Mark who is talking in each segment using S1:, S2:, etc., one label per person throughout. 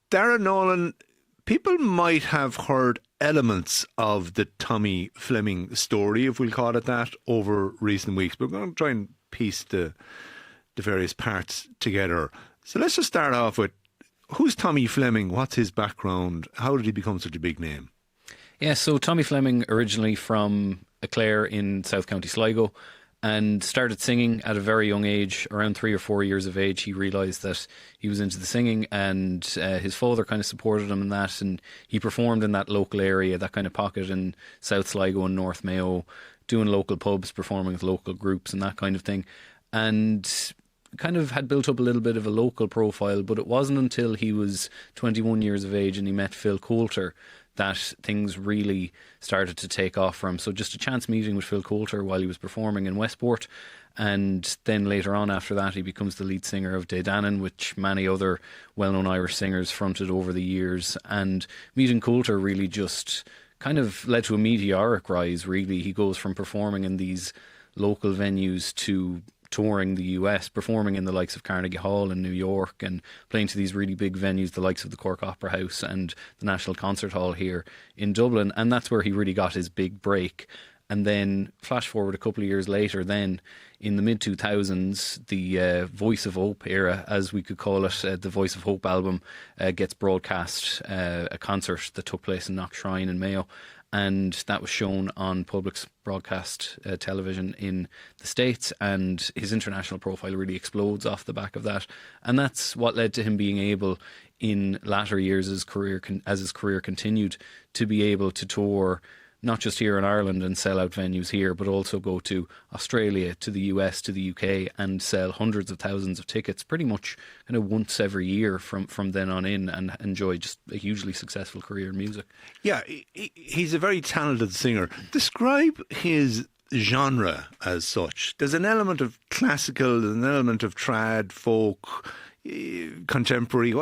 S1: Darragh Nolan, people might have heard elements of the Tommy Fleming story, if we'll call it that, over recent weeks. But we're going to try and piece the various parts together. So let's just start off with, who's Tommy Fleming? What's his background? How did he become such a big name?
S2: Yeah, so Tommy Fleming, originally from Acclaim in South County Sligo, and started singing at a very young age. Around 3 or 4 years of age, he realised that he was into the singing, and his father kind of supported him in that, and he performed in that local area, that kind of pocket in South Sligo and North Mayo, doing local pubs, performing with local groups and that kind of thing, and kind of had built up a little bit of a local profile. But it wasn't until he was 21 years of age and he met Phil Coulter that things really started to take off for him. So just a chance meeting with Phil Coulter while he was performing in Westport, and then later on after that he becomes the lead singer of Dadannan, which many other well-known Irish singers fronted over the years. And meeting Coulter really just kind of led to a meteoric rise, really. He goes from performing in these local venues to touring the US, performing in the likes of Carnegie Hall in New York and playing to these really big venues, the likes of the Cork Opera House and the National Concert Hall here in Dublin. And that's where he really got his big break. And then flash forward a couple of years later, then in the mid-2000s, the Voice of Hope era, as we could call it, the Voice of Hope album gets broadcast, a concert that took place in Knockshrine in Mayo. And that was shown on Public's broadcast television in the States, and his international profile really explodes off the back of that. And that's what led to him being able, in latter years as his career continued, to be able to tour not just here in Ireland and sell out venues here, but also go to Australia, to the US, to the UK, and sell hundreds of thousands of tickets pretty much kind of once every year from then on in, and enjoy just a hugely successful career in music.
S1: Yeah, he's a very talented singer. Describe his genre as such. There's an element of classical, there's an element of trad, folk, contemporary.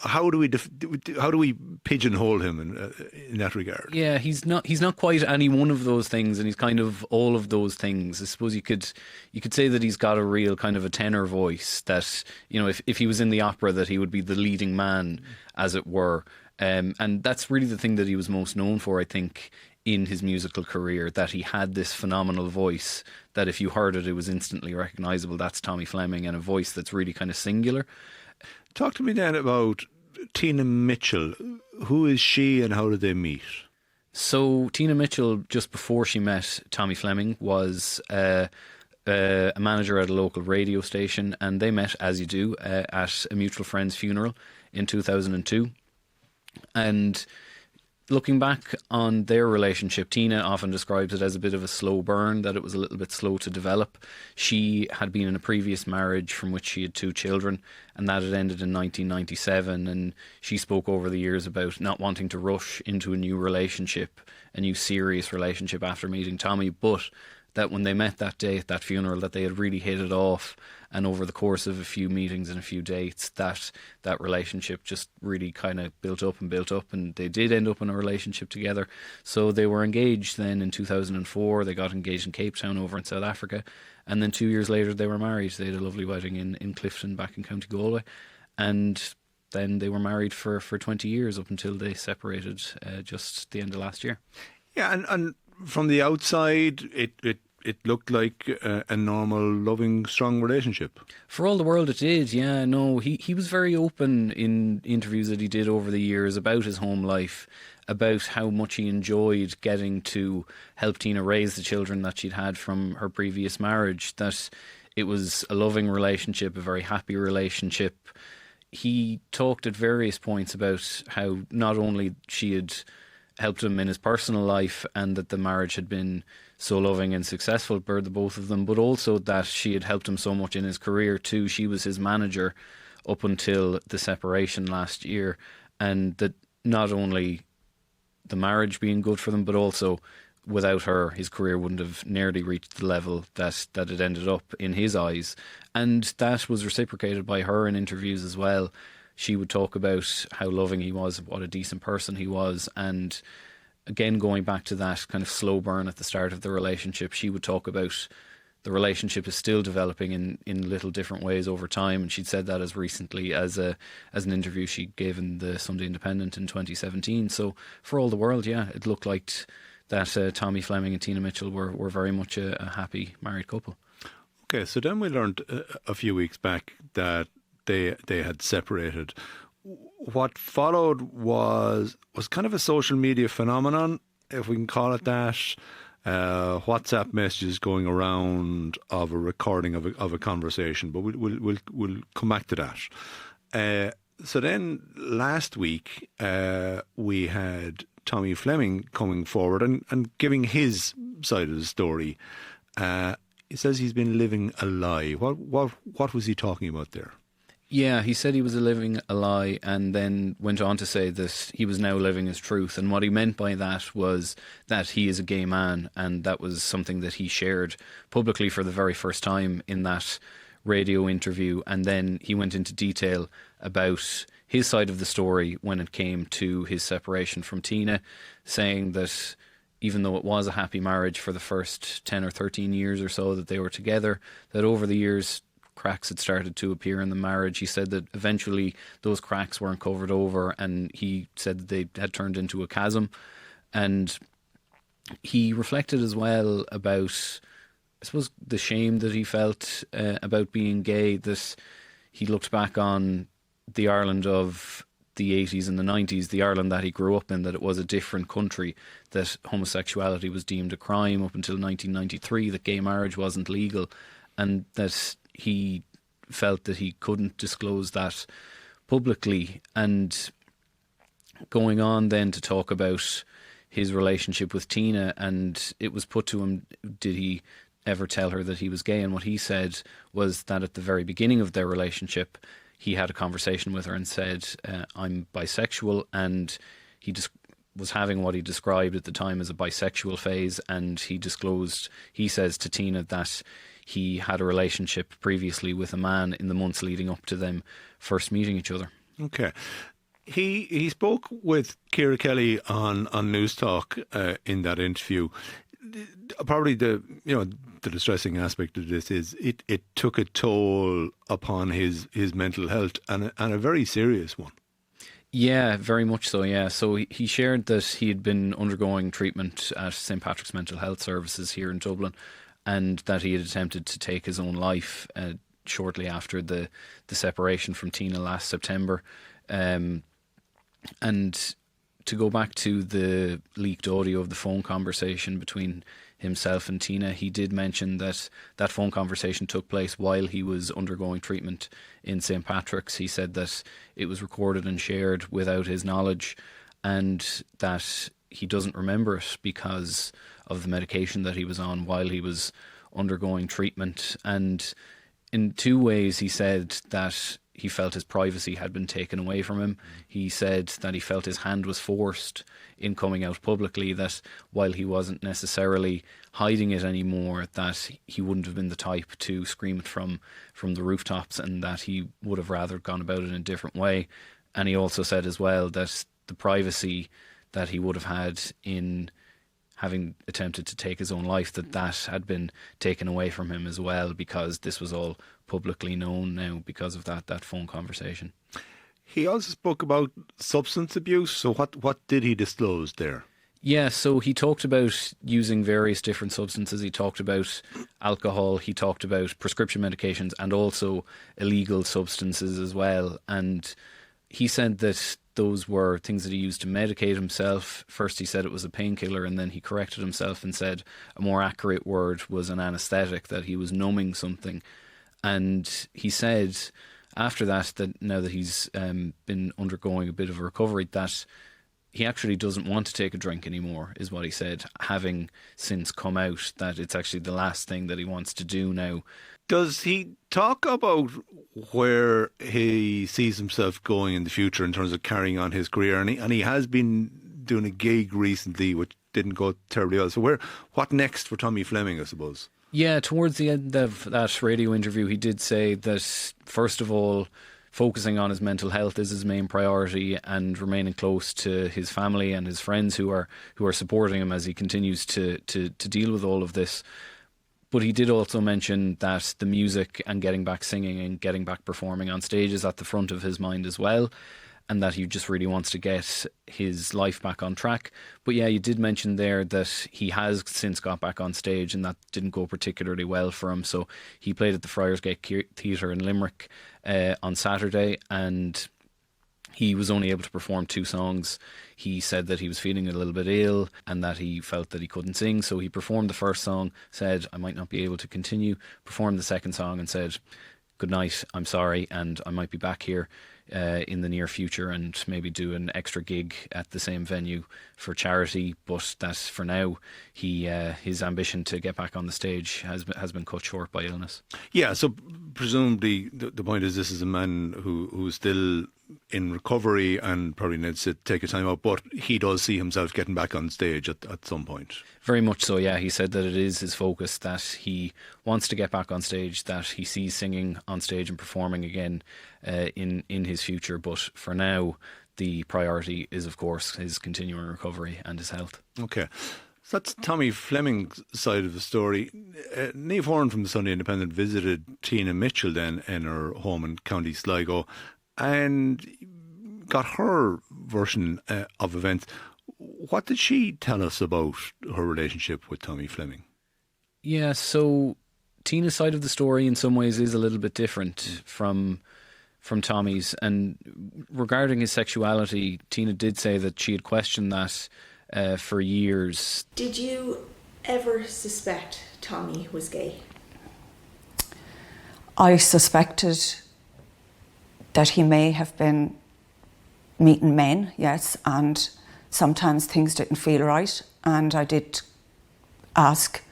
S1: How do we pigeonhole him in that regard?
S2: Yeah, he's not quite any one of those things, and he's kind of all of those things. I suppose you could say that he's got a real kind of a tenor voice, that, you know, if he was in the opera, that he would be the leading man, as it were. And that's really the thing that he was most known for, I think, in his musical career, that he had this phenomenal voice that if you heard it, it was instantly recognisable. That's Tommy Fleming, and a voice that's really kind of singular.
S1: Talk to me then about Tina Mitchell. Who is she and how did they meet?
S2: So Tina Mitchell, just before she met Tommy Fleming, was a manager at a local radio station, and they met, as you do, at a mutual friend's funeral in 2002. And looking back on their relationship, Tina often describes it as a bit of a slow burn, that it was a little bit slow to develop. She had been in a previous marriage from which she had 2 children, and that had ended in 1997. And she spoke over the years about not wanting to rush into a new relationship, a new serious relationship after meeting Tommy, but that when they met that day at that funeral, that they had really hit it off, and over the course of a few meetings and a few dates, that relationship just really kind of built up, and they did end up in a relationship together. So they were engaged then in 2004. They got engaged in Cape Town over in South Africa, and then 2 years later they were married. They had a lovely wedding in Clifton back in County Galway, and then they were married for 20 years up until they separated just the end of last year.
S1: Yeah, and from the outside, it looked like a normal, loving, strong relationship.
S2: For all the world it did, yeah. No, he was very open in interviews that he did over the years about his home life, about how much he enjoyed getting to help Tina raise the children that she'd had from her previous marriage, that it was a loving relationship, a very happy relationship. He talked at various points about how not only she had helped him in his personal life and that the marriage had been so loving and successful for the both of them, but also that she had helped him so much in his career too. She was his manager up until the separation last year, and that not only the marriage being good for them, but also without her, his career wouldn't have nearly reached the level that it ended up in his eyes. And that was reciprocated by her in interviews as well. She would talk about how loving he was, what a decent person he was, and again, going back to that kind of slow burn at the start of the relationship, she would talk about the relationship is still developing in little different ways over time. And she'd said that as recently as an interview she gave in the Sunday Independent in 2017. So for all the world, yeah, it looked like that Tommy Fleming and Tina Mitchell were very much a happy married couple.
S1: Okay, so then we learned a few weeks back that they had separated. What followed was kind of a social media phenomenon, if we can call it that. WhatsApp messages going around of a recording of a conversation, but we'll come back to that. So then last week we had Tommy Fleming coming forward and giving his side of the story. He says he's been living a lie. What was he talking about there?
S2: Yeah, he said he was living a lie, and then went on to say that he was now living his truth. And what he meant by that was that he is a gay man, and that was something that he shared publicly for the very first time in that radio interview. And then he went into detail about his side of the story when it came to his separation from Tina, saying that even though it was a happy marriage for the first 10 or 13 years or so that they were together, that over the years cracks had started to appear in the marriage. He said that eventually those cracks weren't covered over, and he said that they had turned into a chasm. And he reflected as well about, I suppose, the shame that he felt about being gay, that he looked back on the Ireland of the 80s and the 90s, the Ireland that he grew up in, that it was a different country, that homosexuality was deemed a crime up until 1993, that gay marriage wasn't legal, and that he felt that he couldn't disclose that publicly. And going on then to talk about his relationship with Tina, and it was put to him, did he ever tell her that he was gay? And what he said was that at the very beginning of their relationship, he had a conversation with her and said, I'm bisexual, and he just was having what he described at the time as a bisexual phase. And he says to Tina that he had a relationship previously with a man in the months leading up to them first meeting each other. Okay.
S1: He spoke with Ciara Kelly on News Talk in that interview. Probably the distressing aspect of this is it took a toll upon his mental health, and a very serious one.
S2: Yeah, very much so, yeah. So he shared that he had been undergoing treatment at St. Patrick's Mental Health Services here in Dublin, and that he had attempted to take his own life shortly after the separation from Tina last September. And to go back to the leaked audio of the phone conversation between himself and Tina, he did mention that phone conversation took place while he was undergoing treatment in St. Patrick's. He said that it was recorded and shared without his knowledge, and that he doesn't remember it because of the medication that he was on while he was undergoing treatment. And in two ways, he said that he felt his privacy had been taken away from him. He said that he felt his hand was forced in coming out publicly, that while he wasn't necessarily hiding it anymore, that he wouldn't have been the type to scream it from the rooftops, and that he would have rather gone about it in a different way. And he also said as well that the privacy that he would have had in having attempted to take his own life, that had been taken away from him as well, because this was all publicly known now because of that phone conversation.
S1: He also spoke about substance abuse. So what did he disclose there?
S2: Yeah, so he talked about using various different substances. He talked about alcohol, he talked about prescription medications, and also illegal substances as well. And he said that those were things that he used to medicate himself. First he said it was a painkiller, and then he corrected himself and said a more accurate word was an anaesthetic, that he was numbing something. And he said after that now that he's been undergoing a bit of a recovery, that he actually doesn't want to take a drink anymore, is what he said, having since come out, that it's actually the last thing that he wants to do now.
S1: Does he talk about where he sees himself going in the future in terms of carrying on his career? And he has been doing a gig recently, which didn't go terribly well. So what next for Tommy Fleming, I suppose?
S2: Yeah, towards the end of that radio interview, he did say that, first of all, focusing on his mental health is his main priority, and remaining close to his family and his friends who are supporting him as he continues to deal with all of this. But he did also mention that the music and getting back singing and getting back performing on stage is at the front of his mind as well, and that he just really wants to get his life back on track. But yeah, you did mention there that he has since got back on stage, and that didn't go particularly well for him. So he played at the Friarsgate Theatre in Limerick on Saturday, and he was only able to perform 2 songs. He said that he was feeling a little bit ill and that he felt that he couldn't sing. So he performed the first song, said, I might not be able to continue, performed the second song and said, good night, I'm sorry, and I might be back here in the near future and maybe do an extra gig at the same venue for charity, but that for now his ambition to get back on the stage has been cut short by illness.
S1: Yeah, so presumably the point is this is a man who's still in recovery and probably needs to take a time out, but he does see himself getting back on stage at some point. Very
S2: much so, yeah. He said that it is his focus, that he wants to get back on stage, that he sees singing on stage and performing again in his future, but for now the priority is of course his continuing recovery and his health. Okay.
S1: So that's Tommy Fleming's side of the story. Niamh Horan from the Sunday Independent visited Tina Mitchell then in her home in County Sligo and got her version of events. What did she tell us about her relationship with Tommy Fleming?
S2: Yeah, so Tina's side of the story in some ways is a little bit different from Tommy's. And regarding his sexuality, Tina did say that she had questioned that for years.
S3: Did you ever suspect Tommy was gay?
S4: I suspected that he may have been meeting men, yes, and sometimes things didn't feel right, and I did ask,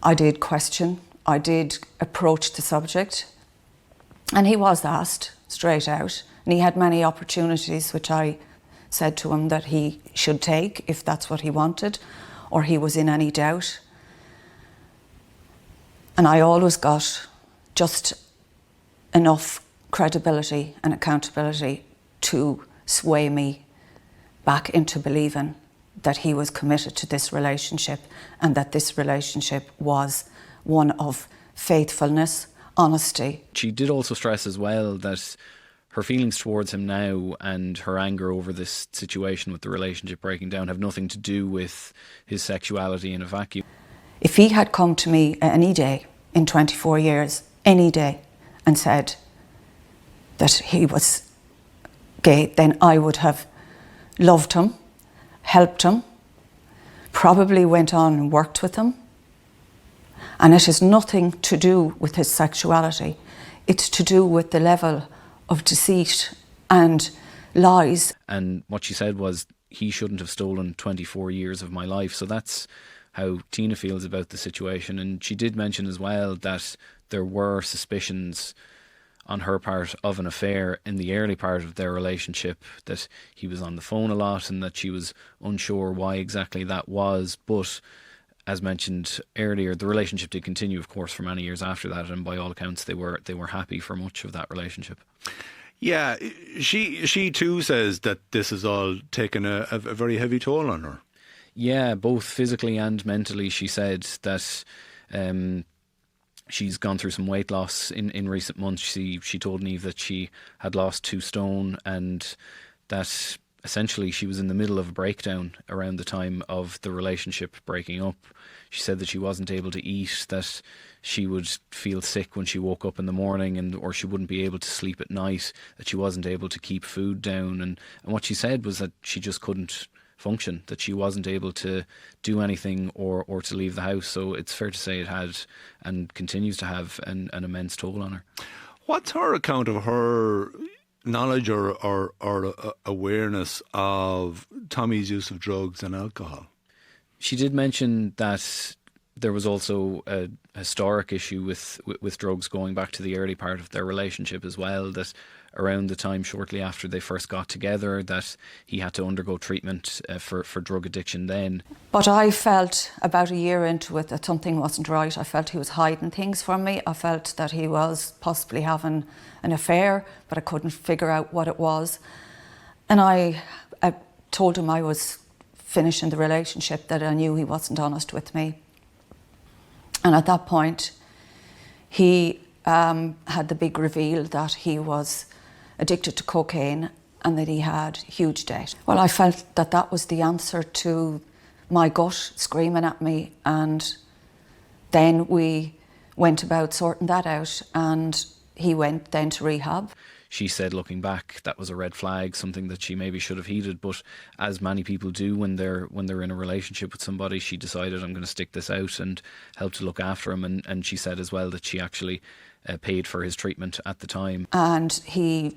S4: I did question, I did approach the subject, and he was asked straight out, and he had many opportunities which I said to him that he should take if that's what he wanted or he was in any doubt. And I always got just enough credibility and accountability to sway me back into believing that he was committed to this relationship and that this relationship was one of faithfulness, honesty.
S2: She did also stress as well that her feelings towards him now and her anger over this situation with the relationship breaking down have nothing to do with his sexuality in a vacuum.
S4: If he had come to me any day in 24 years, any day, and said that he was gay, then I would have loved him, helped him, probably went on and worked with him. And it has nothing to do with his sexuality. It's to do with the level of deceit and lies.
S2: And what she said was, he shouldn't have stolen 24 years of my life. So that's how Tina feels about the situation. And she did mention as well that there were suspicions on her part of an affair in the early part of their relationship, that he was on the phone a lot and that she was unsure why exactly that was. But as mentioned earlier, the relationship did continue, of course, for many years after that, and by all accounts they were happy for much of that relationship.
S1: Yeah, she too says that this has all taken a very heavy toll on her.
S2: Yeah, both physically and mentally. She said that she's gone through some weight loss in recent months. She told Niamh that she had lost 2 stone and that essentially she was in the middle of a breakdown around the time of the relationship breaking up. She said that she wasn't able to eat, that she would feel sick when she woke up in the morning or she wouldn't be able to sleep at night, that she wasn't able to keep food down. And what she said was that she just couldn't function, that she wasn't able to do anything or to leave the house. So it's fair to say it had and continues to have an immense toll on her.
S1: What's her account of her knowledge or awareness of Tommy's use of drugs and alcohol?
S2: She did mention that there was also a historic issue with drugs going back to the early part of their relationship as well, that around the time shortly after they first got together that he had to undergo treatment for drug addiction then.
S4: But I felt about a year into it that something wasn't right. I felt he was hiding things from me. I felt that he was possibly having an affair, but I couldn't figure out what it was. And I told him I was finishing the relationship, that I knew he wasn't honest with me. And at that point, he had the big reveal that he was addicted to cocaine and that he had huge debt. Well, I felt that that was the answer to my gut screaming at me, and then we went about sorting that out, and he went then to rehab.
S2: She said, looking back, that was a red flag, something that she maybe should have heeded. But as many people do when they're in a relationship with somebody, she decided, I'm going to stick this out and help to look after him. And she said as well that she actually paid for his treatment at the time.
S4: And he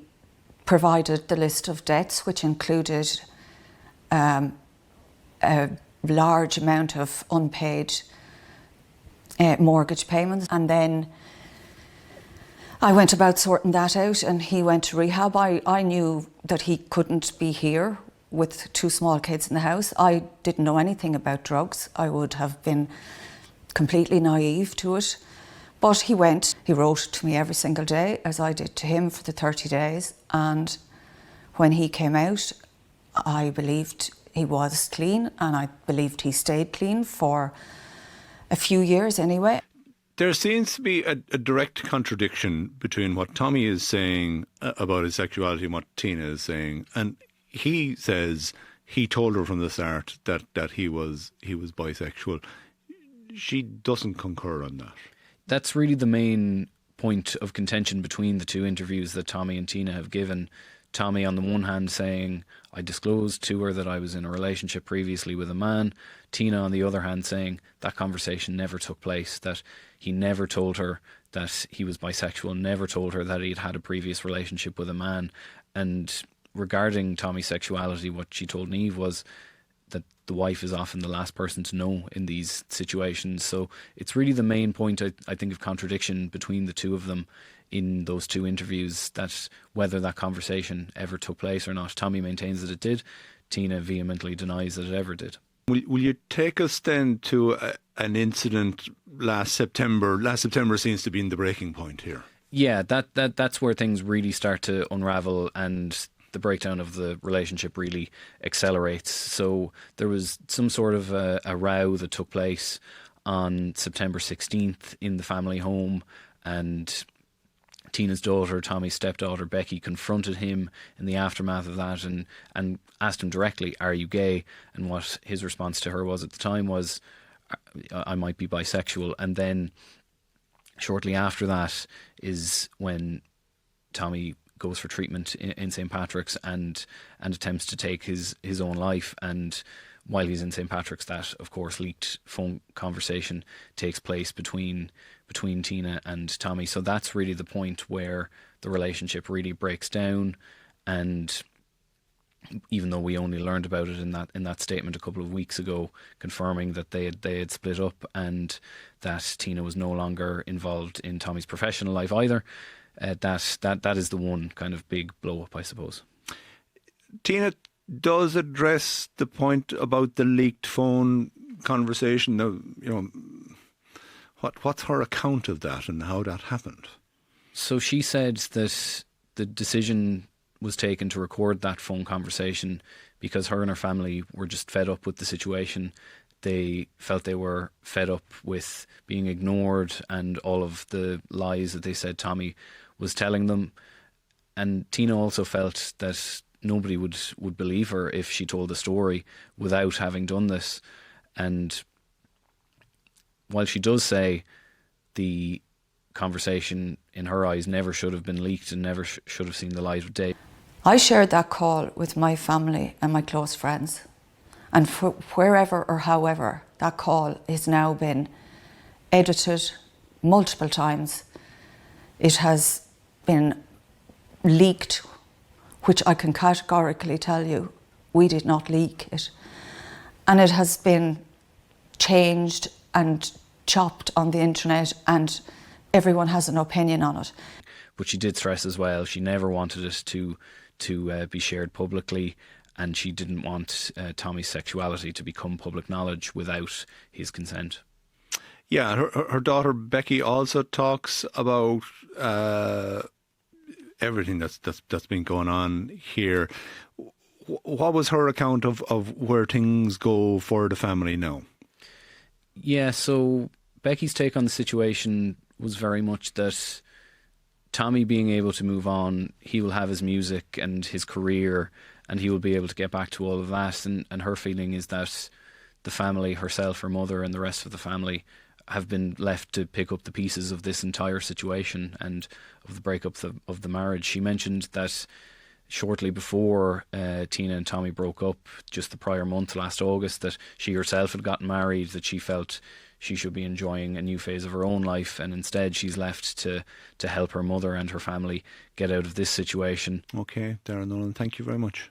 S4: provided the list of debts, which included a large amount of unpaid mortgage payments. And then I went about sorting that out, and he went to rehab. I knew that he couldn't be here with 2 small kids in the house. I didn't know anything about drugs. I would have been completely naive to it. But he went. He wrote to me every single day, as I did to him for the 30 days. And when he came out, I believed he was clean, and I believed he stayed clean for a few years anyway.
S1: There seems to be a direct contradiction between what Tommy is saying about his sexuality and what Tina is saying. And he says he told her from the start that he was bisexual. She doesn't concur on that.
S2: That's really the main point of contention between the 2 interviews that Tommy and Tina have given. Tommy on the one hand saying, I disclosed to her that I was in a relationship previously with a man. Tina on the other hand saying that conversation never took place, that he never told her that he was bisexual, never told her that he'd had a previous relationship with a man. And regarding Tommy's sexuality, what she told Niamh was that the wife is often the last person to know in these situations. So it's really the main point, I think, of contradiction between the 2 of them in those 2 interviews, that whether that conversation ever took place or not. Tommy maintains that it did. Tina vehemently denies that it ever did.
S1: Will you take us then to an incident last September? Last September seems to be in the breaking point here.
S2: Yeah, that's where things really start to unravel, and the breakdown of the relationship really accelerates. So there was some sort of a row that took place on September 16th in the family home, and Tina's daughter, Tommy's stepdaughter, Becky, confronted him in the aftermath of that and asked him directly, are you gay? And what his response to her was at the time was, I might be bisexual. And then shortly after that is when Tommy goes for treatment in St. Patrick's and attempts to take his own life. And while he's in St. Patrick's, that, of course, leaked phone conversation takes place between Tina and Tommy. So that's really the point where the relationship really breaks down. And even though we only learned about it in that statement a couple of weeks ago, confirming that they had split up and that Tina was no longer involved in Tommy's professional life either, that is the one kind of big blow up, I suppose.
S1: Tina does address the point about the leaked phone conversation. Now, what's her account of that and how that happened?
S2: So she said that the decision was taken to record that phone conversation because her and her family were just fed up with the situation. They felt they were fed up with being ignored and all of the lies that they said Tommy was telling them. And Tina also felt that nobody would believe her if she told the story without having done this. And while she does say the conversation in her eyes never should have been leaked and never should have seen the light of day,
S4: I shared that call with my family and my close friends. And wherever or however, that call has now been edited multiple times. It has been leaked, which I can categorically tell you, we did not leak it. And it has been changed and chopped on the internet, and everyone has an opinion on it.
S2: But she did stress as well, she never wanted it to be shared publicly, and she didn't want Tommy's sexuality to become public knowledge without his consent.
S1: Yeah, her daughter Becky also talks about everything that's been going on here. What was her account of where things go for the family now?
S2: Yeah, so Becky's take on the situation was very much that Tommy being able to move on, he will have his music and his career, and he will be able to get back to all of that. And her feeling is that the family, herself, her mother, and the rest of the family have been left to pick up the pieces of this entire situation and of the breakup of the marriage. She mentioned that shortly before Tina and Tommy broke up, just the prior month, last August, that she herself had gotten married, that she felt she should be enjoying a new phase of her own life, and instead she's left to help her mother and her family get out of this situation.
S1: Okay, Darragh Nolan, thank you very much.